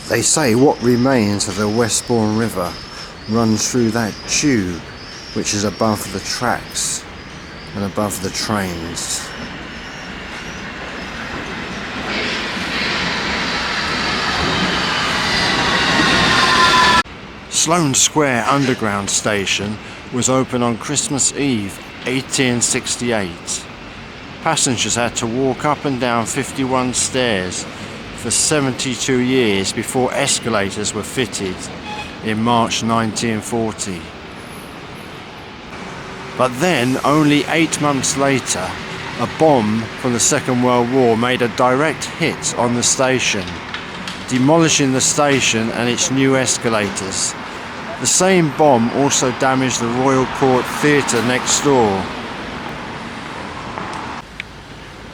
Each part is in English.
They say what remains of the Westbourne River runs through that tube which is above the tracks and above the trains. Sloane Square Underground Station was open on Christmas Eve 1868. Passengers had to walk up and down 51 stairs for 72 years before escalators were fitted in March 1940. But then, only 8 months later, a bomb from the Second World War made a direct hit on the station, demolishing the station and its new escalators. The same bomb also damaged the Royal Court Theatre next door.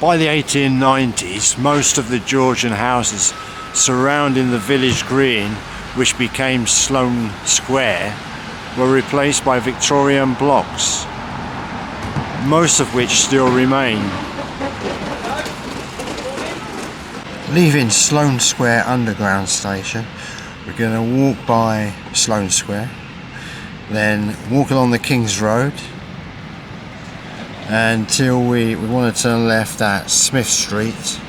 By the 1890s, most of the Georgian houses surrounding the village green, which became Sloane Square, were replaced by Victorian blocks, most of which still remain. Leaving Sloane Square Underground Station, we're going to walk by Sloane Square, then walk along the King's Road until we want to turn left at Smith Street.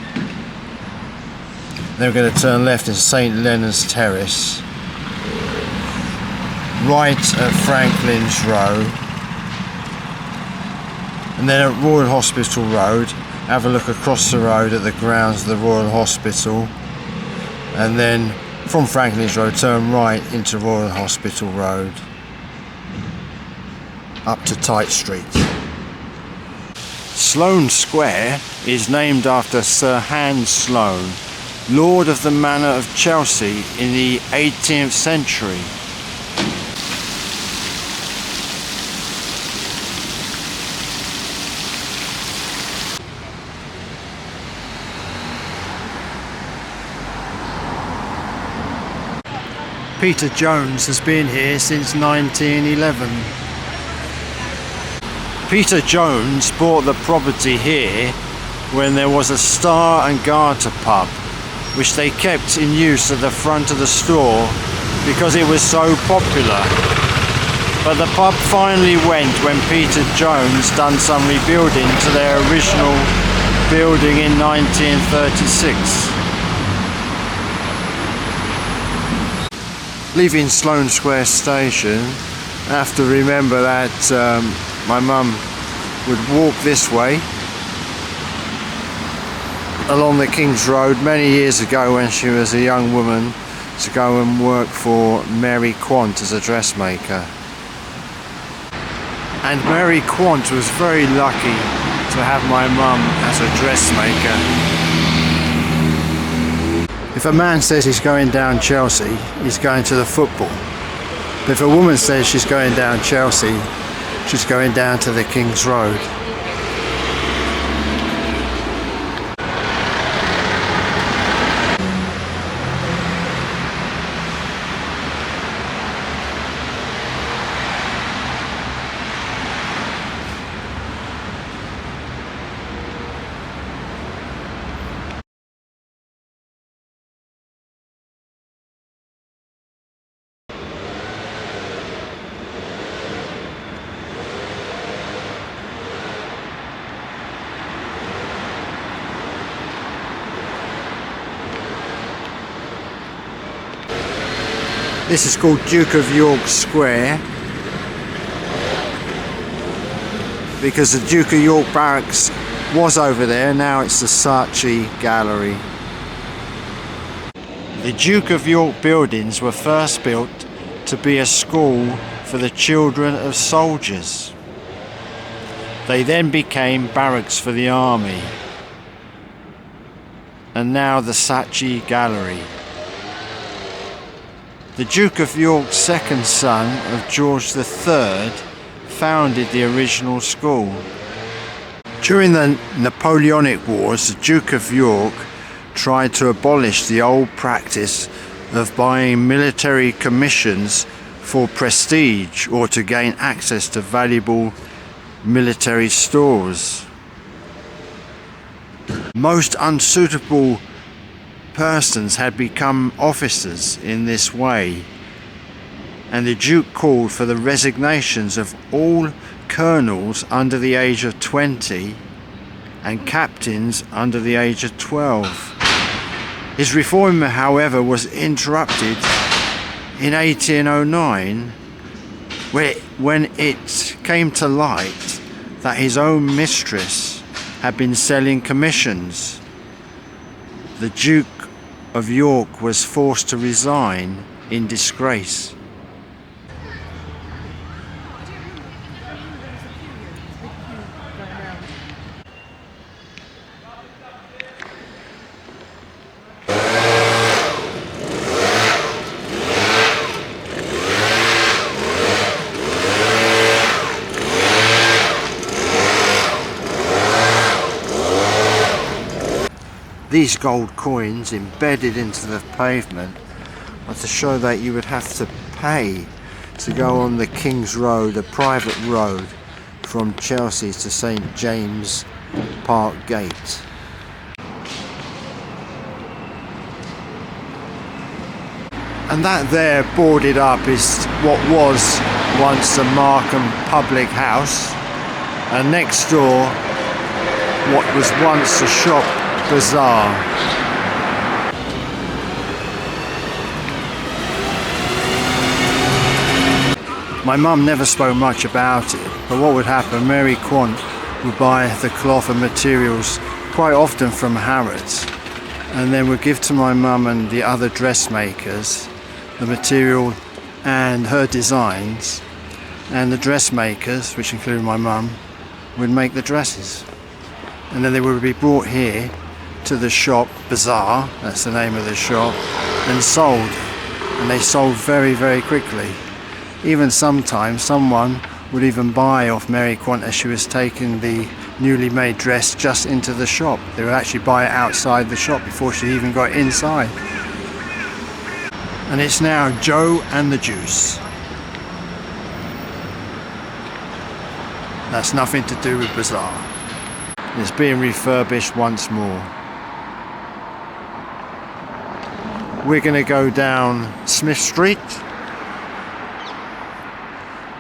Then we're going to turn left in St Leonard's Terrace, right at Franklin's Row, and then at Royal Hospital Road, have a look across the road at the grounds of the Royal Hospital, and then from Franklin's Road turn right into Royal Hospital Road up to Tite Street. Sloane Square is named after Sir Hans Sloane, Lord of the Manor of Chelsea in the 18th century. Peter Jones has been here since 1911. Peter Jones bought the property here when there was a Star and Garter pub, which they kept in use at the front of the store because it was so popular. But the pub finally went when Peter Jones done some rebuilding to their original building in 1936. Leaving Sloane Square Station, I have to remember that my mum would walk this way along the King's Road many years ago when she was a young woman to go and work for Mary Quant as a dressmaker. And Mary Quant was very lucky to have my mum as a dressmaker. If a man says he's going down Chelsea, he's going to the football. But if a woman says she's going down Chelsea, she's going down to the King's Road. This is called Duke of York Square because the Duke of York Barracks was over there, now it's the Saatchi Gallery. The Duke of York buildings were first built to be a school for the children of soldiers. They then became barracks for the army, and now the Saatchi Gallery. The Duke of York's second son of George III founded the original school. During the Napoleonic Wars, the Duke of York tried to abolish the old practice of buying military commissions for prestige or to gain access to valuable military stores. Most unsuitable persons had become officers in this way, and the Duke called for the resignations of all colonels under the age of 20 and captains under the age of 12. His reform, however, was interrupted in 1809 when it came to light that his own mistress had been selling commissions. The Duke of York was forced to resign in disgrace. These gold coins embedded into the pavement are to show that you would have to pay to go on the King's Road, a private road from Chelsea to St James Park Gate. And that there boarded up is what was once the Markham Public House, and next door what was once a shop bazaar. My mum never spoke much about it, but what would happen, Mary Quant would buy the cloth and materials quite often from Harrods, and then would give to my mum and the other dressmakers the material and her designs, and the dressmakers, which included my mum, would make the dresses, and then they would be brought here to the shop bazaar, that's the name of the shop, and sold, and they sold very, very quickly. Even sometimes someone would even buy off Mary Quant as she was taking the newly made dress just into the shop. They would actually buy it outside the shop before she even got inside. And it's now Joe and the Juice. That's nothing to do with bazaar. It's being refurbished once more. We're going to go down Smith Street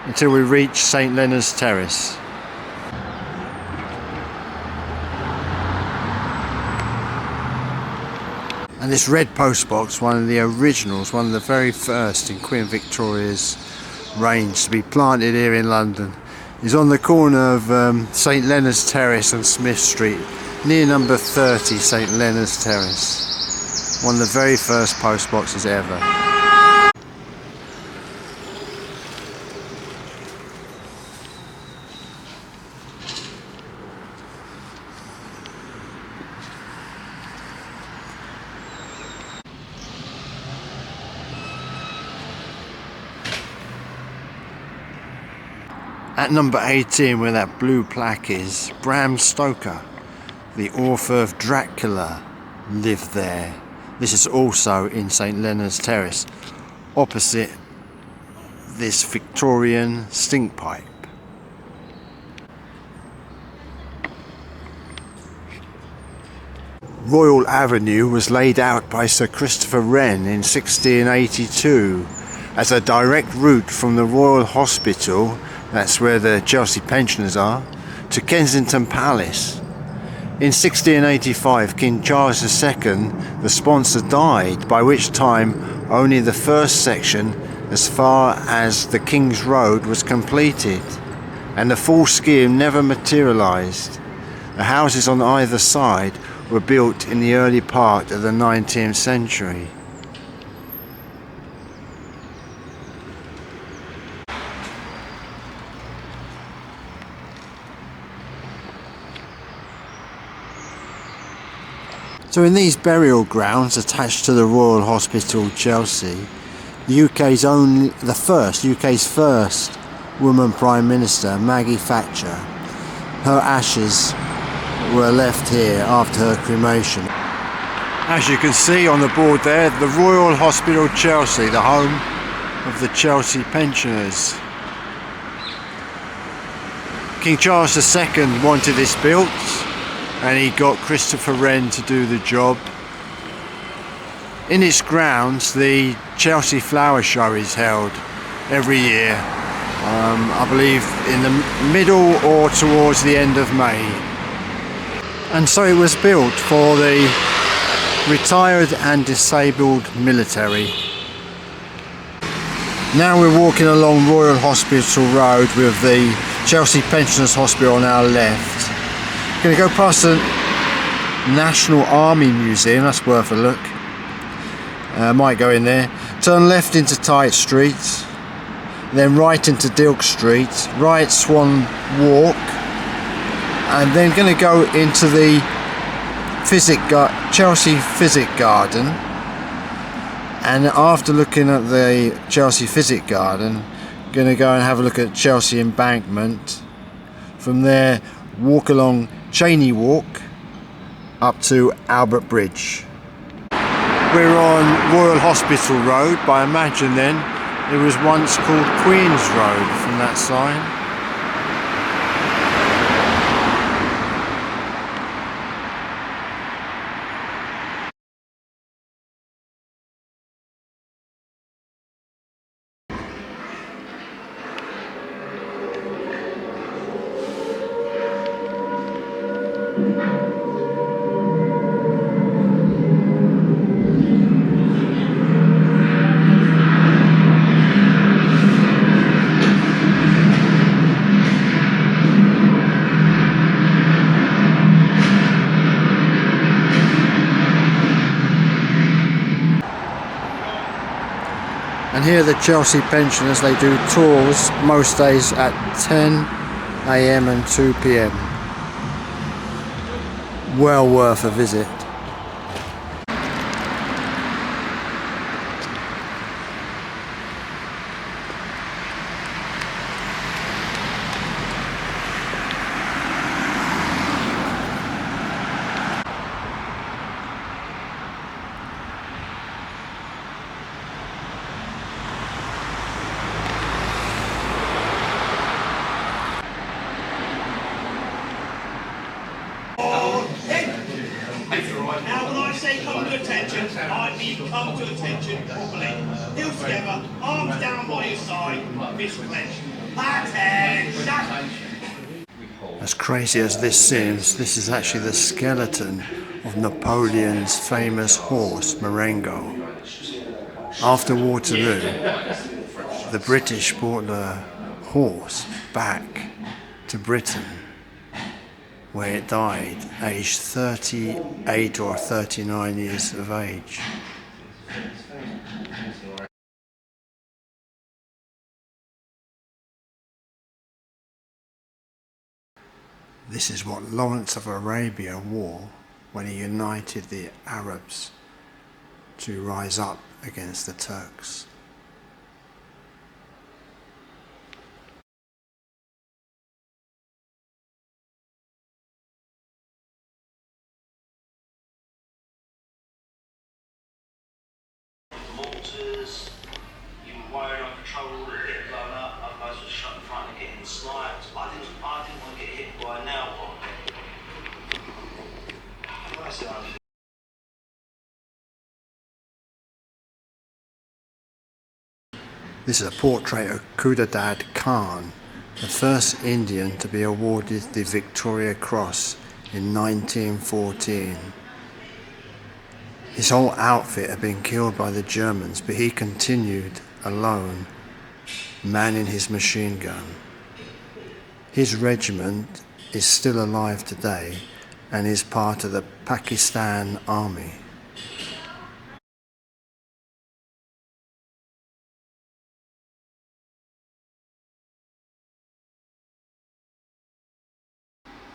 until we reach St Leonard's Terrace. And this red postbox, one of the originals, one of the very first in Queen Victoria's reign to be planted here in London, is on the corner of St Leonard's Terrace and Smith Street, near number 30 St Leonard's Terrace. One of the very first postboxes ever. At number 18, where that blue plaque is, Bram Stoker, the author of Dracula, lived there. This is also in St Leonard's Terrace, opposite this Victorian stink pipe. Royal Avenue was laid out by Sir Christopher Wren in 1682 as a direct route from the Royal Hospital, that's where the Chelsea pensioners are, to Kensington Palace. In 1685, King Charles II, the sponsor, died, by which time only the first section as far as the King's Road was completed, and the full scheme never materialised. The houses on either side were built in the early part of the 19th century. So in these burial grounds attached to the Royal Hospital, Chelsea, the UK's first woman Prime Minister, Maggie Thatcher, her ashes were left here after her cremation. As you can see on the board there, the Royal Hospital, Chelsea, the home of the Chelsea pensioners. King Charles II wanted this built, and he got Christopher Wren to do the job. In its grounds, the Chelsea Flower Show is held every year, I believe in the middle or towards the end of May. And so it was built for the retired and disabled military. Now we're walking along Royal Hospital Road with the Chelsea Pensioners Hospital on our left. Going to go past the National Army Museum, that's worth a look. Might go in there. Turn left into Tite Street, then right into Dilke Street, right Swan Walk, and then going to go into the Chelsea Physic Garden. And after looking at the Chelsea Physic Garden, going to go and have a look at Chelsea Embankment. From there, walk along Cheyne Walk up to Albert Bridge. We're on Royal Hospital Road, but I imagine then it was once called Queen's Road from that sign. And here the Chelsea pensioners, they do tours most days at 10 AM and 2 PM. Well worth a visit. Now when I say come to attention, I mean come to attention properly. Heels together, arms down by your side, fist clenched. Attention! As crazy as this seems, this is actually the skeleton of Napoleon's famous horse, Marengo. After Waterloo, the British brought the horse back to Britain, where it died, aged 38 or 39 years of age. This is what Lawrence of Arabia wore when he united the Arabs to rise up against the Turks. Mortars, you were worried on patrol that get blown up, otherwise was shot in front and getting sniped. I didn't want to get hit by a nail bomb. This is a portrait of Khudadad Khan, the first Indian to be awarded the Victoria Cross in 1914. His whole outfit had been killed by the Germans, but he continued alone, manning his machine gun. His regiment is still alive today and is part of the Pakistan Army.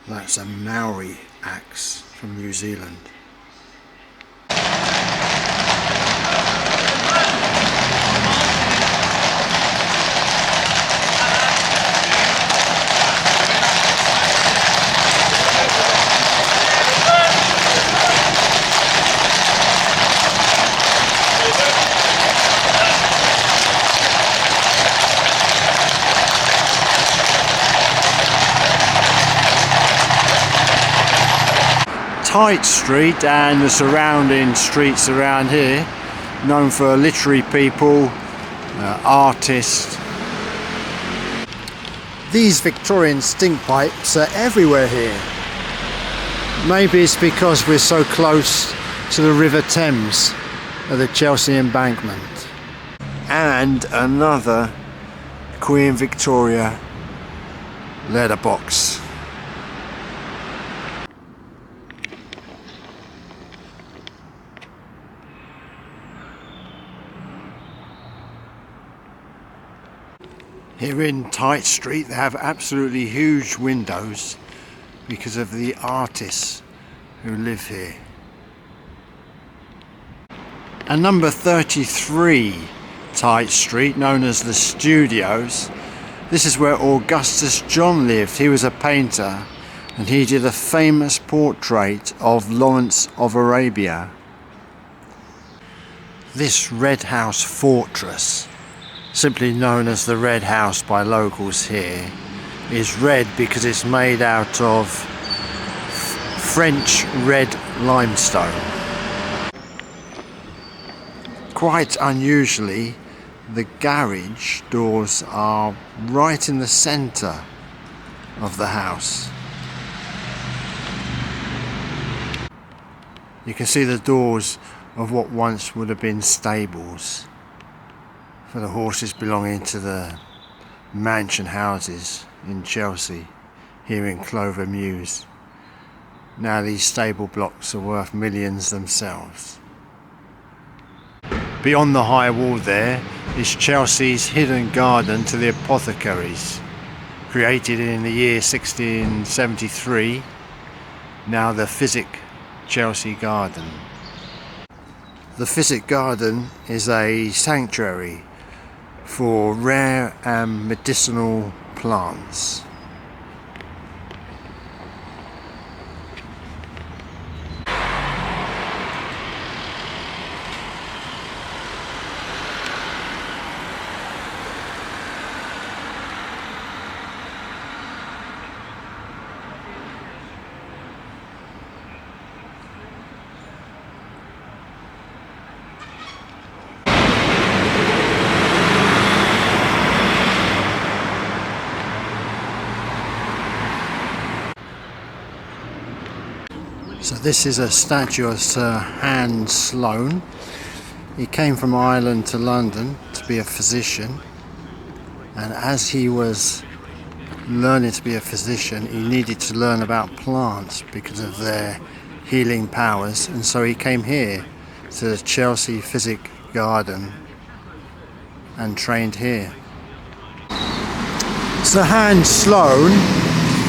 That's a Maori axe from New Zealand. Tite Street and the surrounding streets around here known for literary people, artists. These Victorian stink pipes are everywhere here. Maybe it's because we're so close to the River Thames at the Chelsea Embankment. And another Queen Victoria letterbox. Here in Tite Street they have absolutely huge windows because of the artists who live here. And number 33 Tite Street, known as the Studios, this is where Augustus John lived. He was a painter and he did a famous portrait of Lawrence of Arabia. This Red House fortress, simply known as the Red House by locals here, is red because it's made out of French red limestone. Quite unusually, the garage doors are right in the centre of the house. You can see the doors of what once would have been stables for the horses belonging to the mansion houses in Chelsea, here in Clover Mews. Now these stable blocks are worth millions themselves. Beyond the high wall there is Chelsea's hidden garden to the apothecaries, created in the year 1673, now the Physic Chelsea Garden. The Physic Garden is a sanctuary for rare and medicinal plants. So this is a statue of Sir Hans Sloane. He came from Ireland to London to be a physician, and as he was learning to be a physician he needed to learn about plants because of their healing powers, and so he came here to the Chelsea Physic Garden and trained here. Sir Hans Sloane,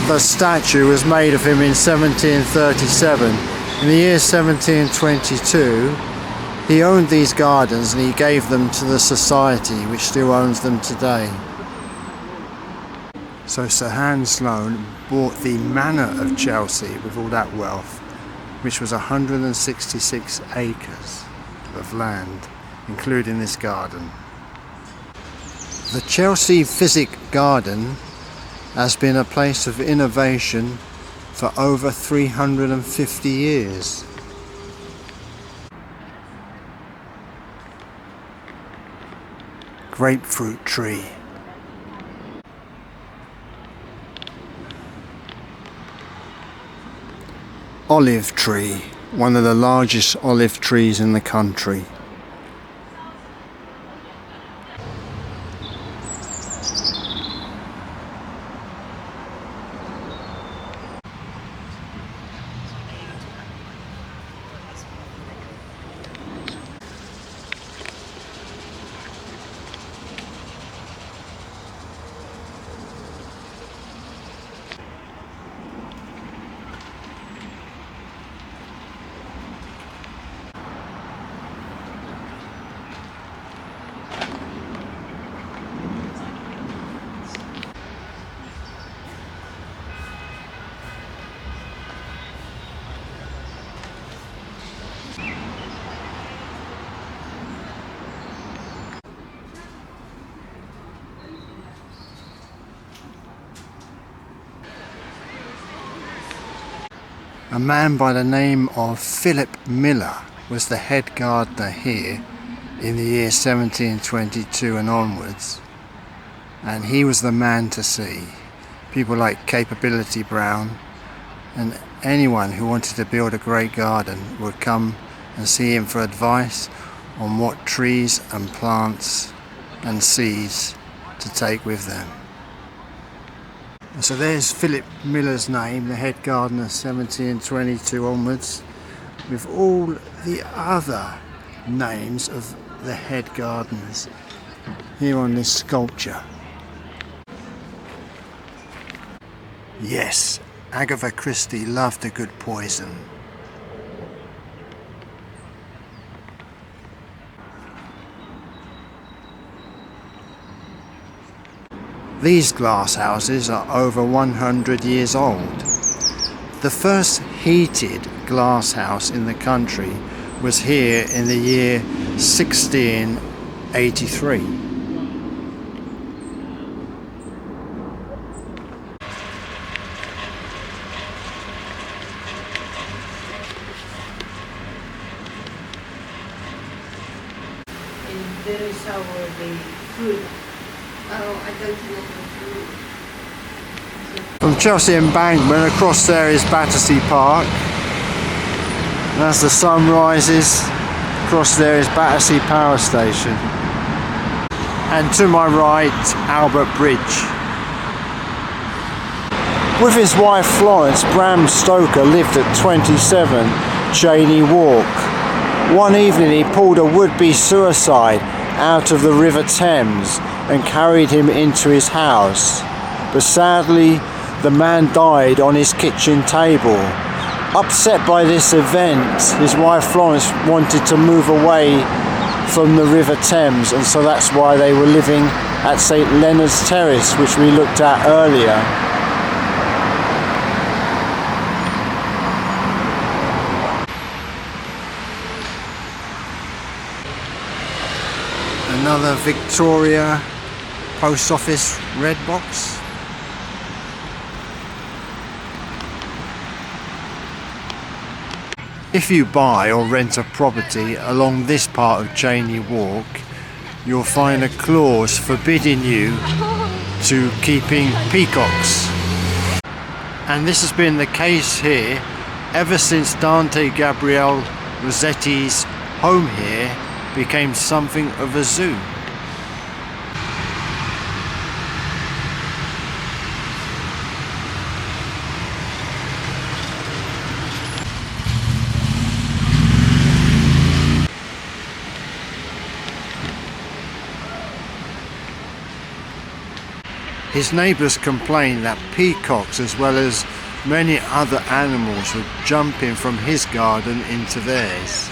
the statue was made of him in 1737. In the year 1722, he owned these gardens and he gave them to the society, which still owns them today. So Sir Hans Sloane bought the Manor of Chelsea with all that wealth, which was 166 acres of land, including this garden. The Chelsea Physic Garden has been a place of innovation for over 350 years. Grapefruit tree. Olive tree, one of the largest olive trees in the country. A man by the name of Philip Miller was the head gardener here in the year 1722 and onwards, and he was the man to see. People like Capability Brown and anyone who wanted to build a great garden would come and see him for advice on what trees and plants and seeds to take with them. So there's Philip Miller's name, the head gardener, 1722 onwards, with all the other names of the head gardeners here on this sculpture. Yes, Agatha Christie loved a good poison. These glass houses are over 100 years old. The first heated glass house in the country was here in the year 1683. And there is our the fruit. Oh, I don't know the fruit. From Chelsea Embankment across there is Battersea Park. And as the sun rises, across there is Battersea Power Station. And to my right, Albert Bridge. With his wife Florence, Bram Stoker lived at 27 Cheyne Walk. One evening he pulled a would-be suicide out of the River Thames and carried him into his house. But sadly, the man died on his kitchen table. Upset by this event, his wife Florence wanted to move away from the River Thames, and so that's why they were living at St Leonard's Terrace, which we looked at earlier. Another Victoria Post Office red box. If you buy or rent a property along this part of Cheyne Walk, you'll find a clause forbidding you to keeping peacocks. And this has been the case here ever since Dante Gabriel Rossetti's home here became something of a zoo. His neighbours complained that peacocks, as well as many other animals, were jumping from his garden into theirs.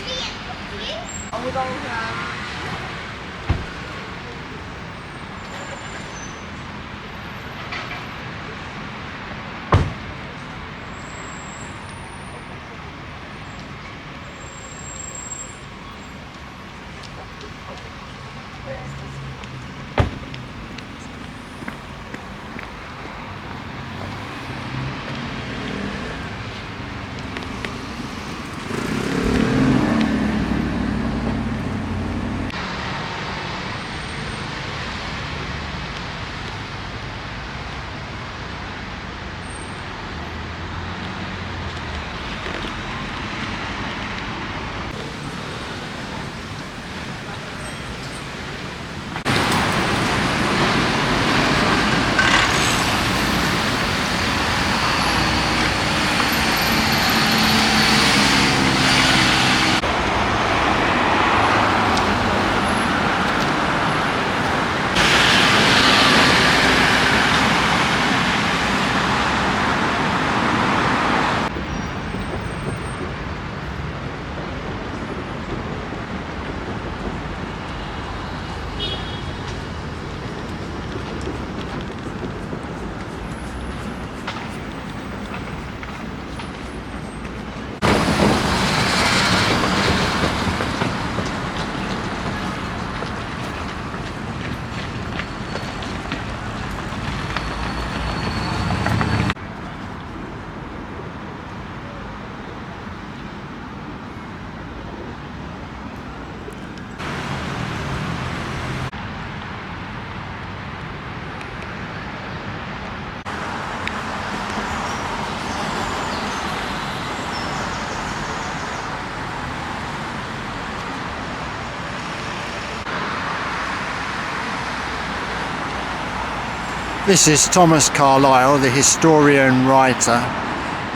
This is Thomas Carlyle, the historian writer,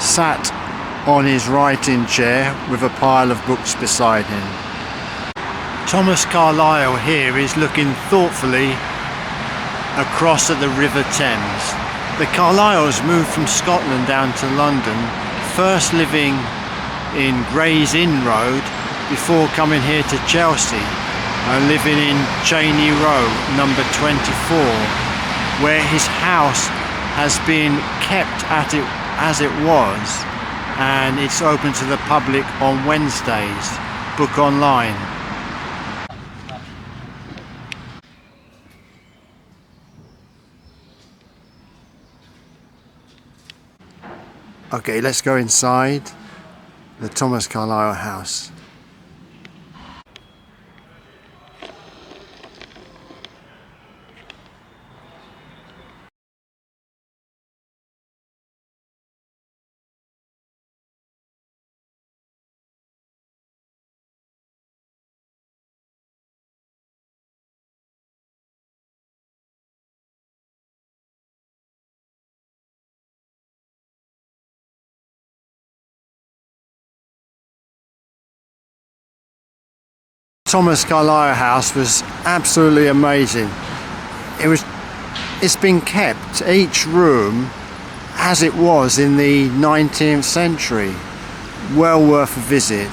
sat on his writing chair with a pile of books beside him. Thomas Carlyle here is looking thoughtfully across at the River Thames. The Carlyles moved from Scotland down to London, first living in Gray's Inn Road before coming here to Chelsea and living in Cheyne Row, number 24, where his house has been kept as it was, and it's open to the public on Wednesdays. Book online. Okay, let's go inside the Thomas Carlyle house. Thomas Carlyle house was absolutely amazing. It's been kept, each room, as it was in the 19th century. Well worth a visit.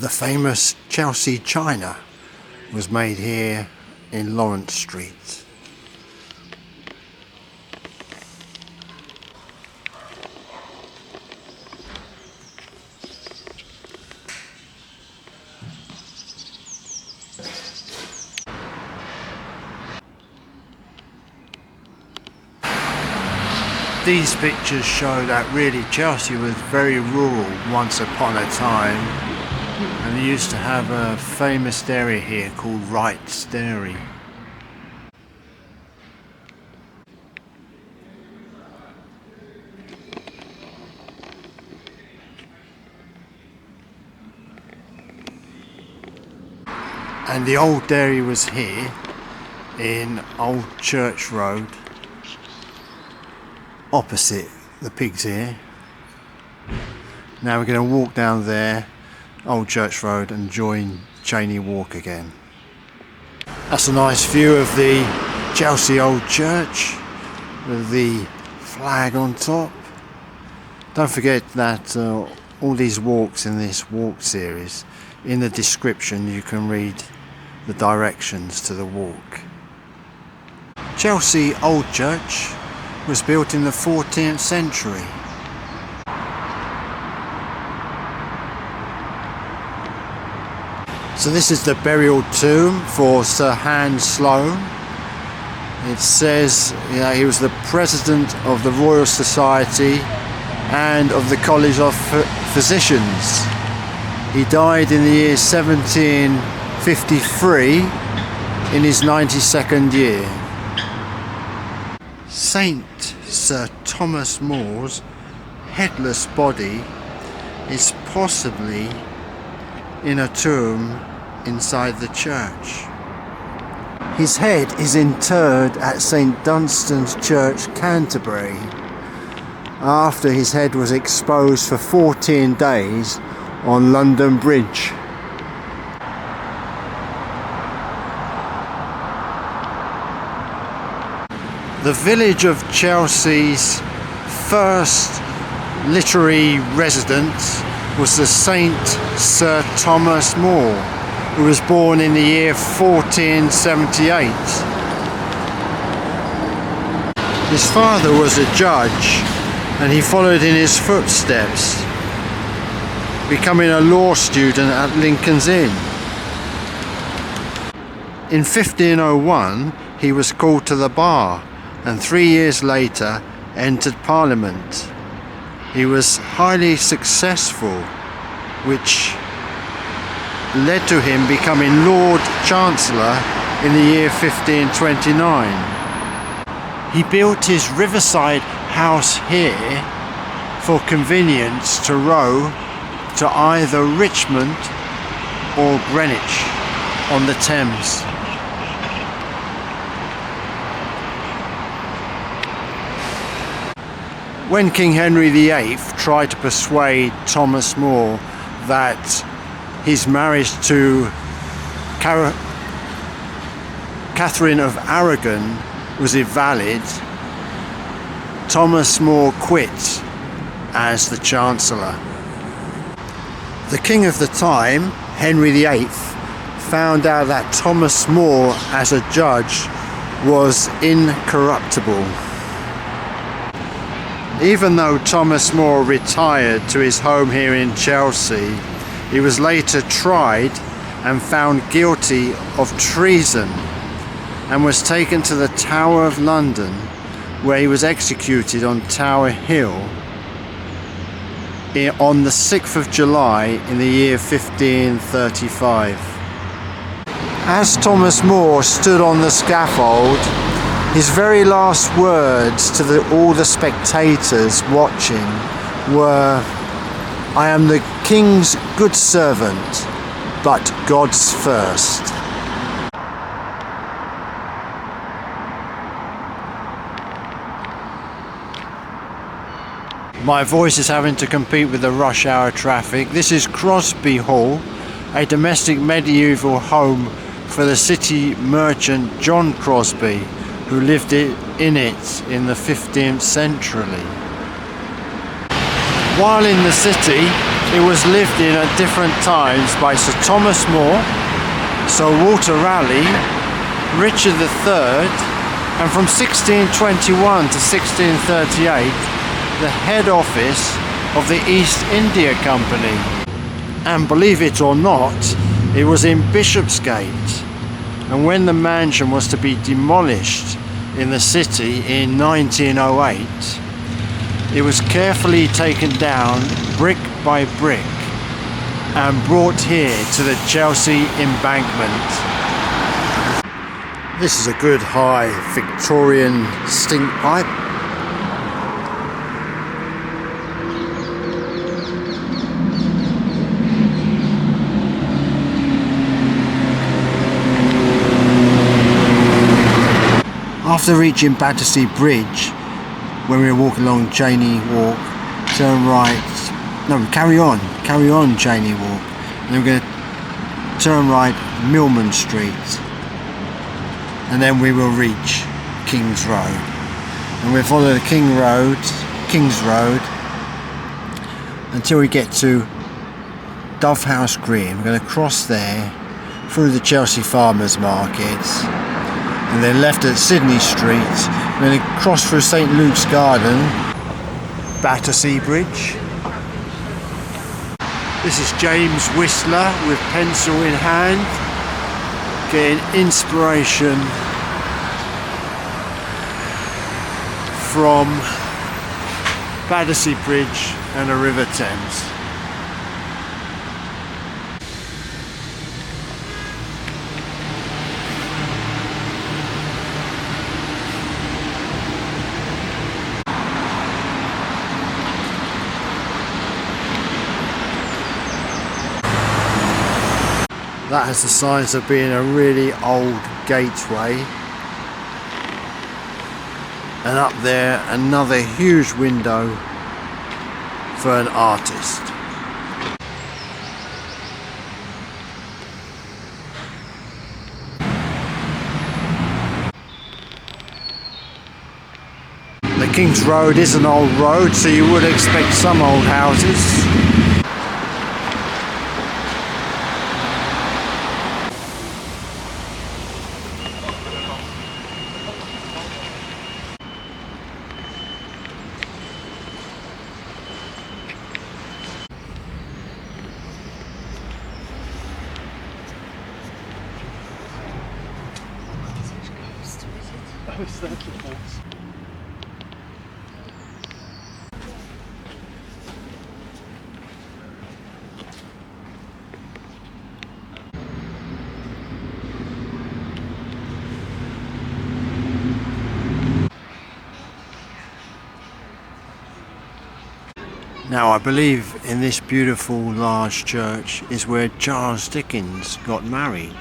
The famous Chelsea china was made here in Lawrence Street. These pictures show that really Chelsea was very rural once upon a time. And they used to have a famous dairy here called Wright's Dairy. And the old dairy was here in Old Church Road, opposite the pigs here. Now we're going to walk down there, Old Church Road, and join Cheyne Walk again. That's a nice view of the Chelsea Old Church with the flag on top. Don't forget that all these walks in this walk series, in the description you can read the directions to the walk. Chelsea Old Church was built in the 14th century. So this is the burial tomb for Sir Hans Sloane. It says he was the president of the Royal Society and of the College of Physicians. He died in the year 1753 in his 92nd year. Saint Sir Thomas More's headless body is possibly in a tomb inside the church. His head is interred at St Dunstan's Church, Canterbury, after his head was exposed for 14 days on London Bridge. The village of Chelsea's first literary residence was the Saint Sir Thomas More, who was born in the year 1478. His father was a judge, and he followed in his footsteps, becoming a law student at Lincoln's Inn. In 1501 he was called to the bar, and 3 years later entered Parliament. He was highly successful, which led to him becoming Lord Chancellor in the year 1529. He built his riverside house here for convenience to row to either Richmond or Greenwich on the Thames. When King Henry VIII tried to persuade Thomas More that his marriage to Catherine of Aragon was invalid, Thomas More quit as the Chancellor. The King of the time, Henry VIII, found out that Thomas More as a judge was incorruptible. Even though Thomas More retired to his home here in Chelsea, he was later tried and found guilty of treason and was taken to the Tower of London, where he was executed on Tower Hill on the 6th of July in the year 1535. As Thomas More stood on the scaffold, his very last words to all the spectators watching were, "I am the King's good servant, but God's first." My voice is having to compete with the rush hour traffic. This is Crosby Hall, a domestic medieval home for the city merchant John Crosby, who lived in it in the 15th century. While in the city, it was lived in at different times by Sir Thomas More, Sir Walter Raleigh, Richard III, and from 1621 to 1638, the head office of the East India Company. And believe it or not, it was in Bishopsgate. And when the mansion was to be demolished in the city in 1908, it was carefully taken down brick by brick and brought here to the Chelsea Embankment. This is a good high Victorian stink pipe. After reaching Battersea Bridge, when we were walking along Cheyne Walk, turn right, no, carry on Cheyne Walk, and then we're going to turn right Milman Street, and then we will reach King's Road. And we'll follow the King's Road, until we get to Dovehouse Green. We're going to cross there, through the Chelsea Farmers Market, and then left at Sydney Street, and then cross through St Luke's Garden, Battersea Bridge. This is James Whistler with pencil in hand, getting inspiration from Battersea Bridge and the River Thames. That has the signs of being a really old gateway. And up there, another huge window for an artist. King's Road is an old road, so you would expect some old houses. Now I believe in this beautiful large church is where Charles Dickens got married.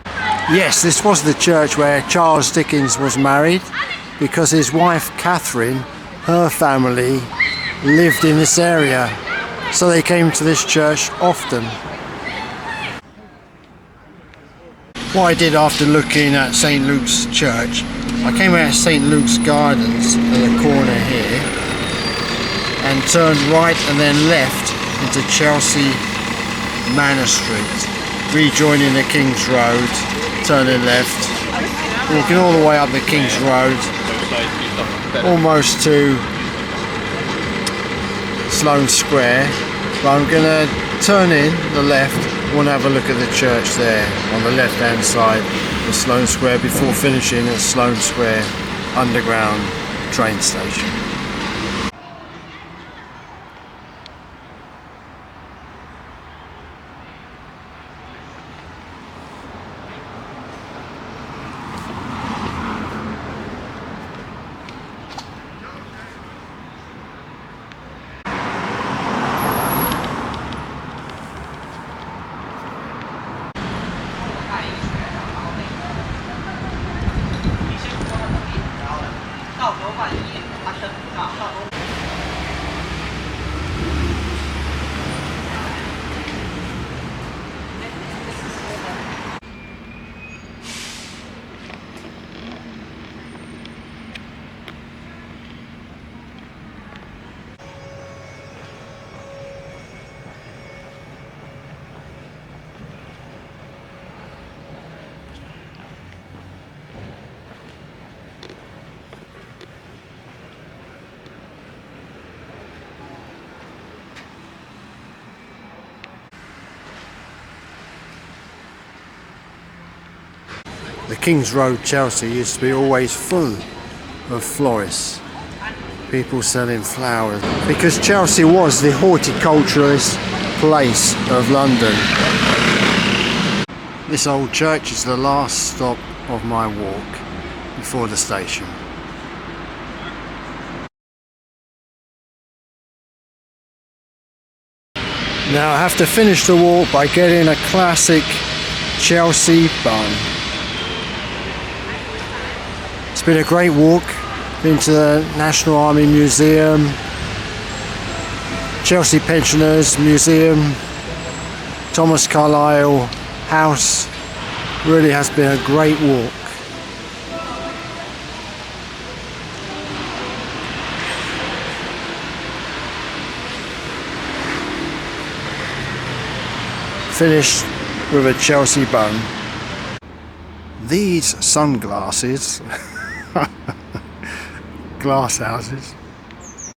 Yes, this was the church where Charles Dickens was married, because his wife Catherine, her family lived in this area, so they came to this church often. What I did after looking at St Luke's Church, I came out of St Luke's Gardens at the corner here and turned right and then left into Chelsea Manor Street, rejoining the King's Road, turning left, walking all the way up the King's Road, almost to Sloane Square. But I'm going to turn in the left. I want to have a look at the church there on the left hand side of Sloane Square before finishing at Sloane Square underground train station. The King's Road, Chelsea, used to be always full of florists, people selling flowers, because Chelsea was the horticulturalist place of London. This old church is the last stop of my walk before the station. Now I have to finish the walk by getting a classic Chelsea bun. It's been a great walk. Been to the National Army Museum, Chelsea Pensioners Museum, Thomas Carlyle House. Really has been a great walk. Finished with a Chelsea bun. These sunglasses, glass houses,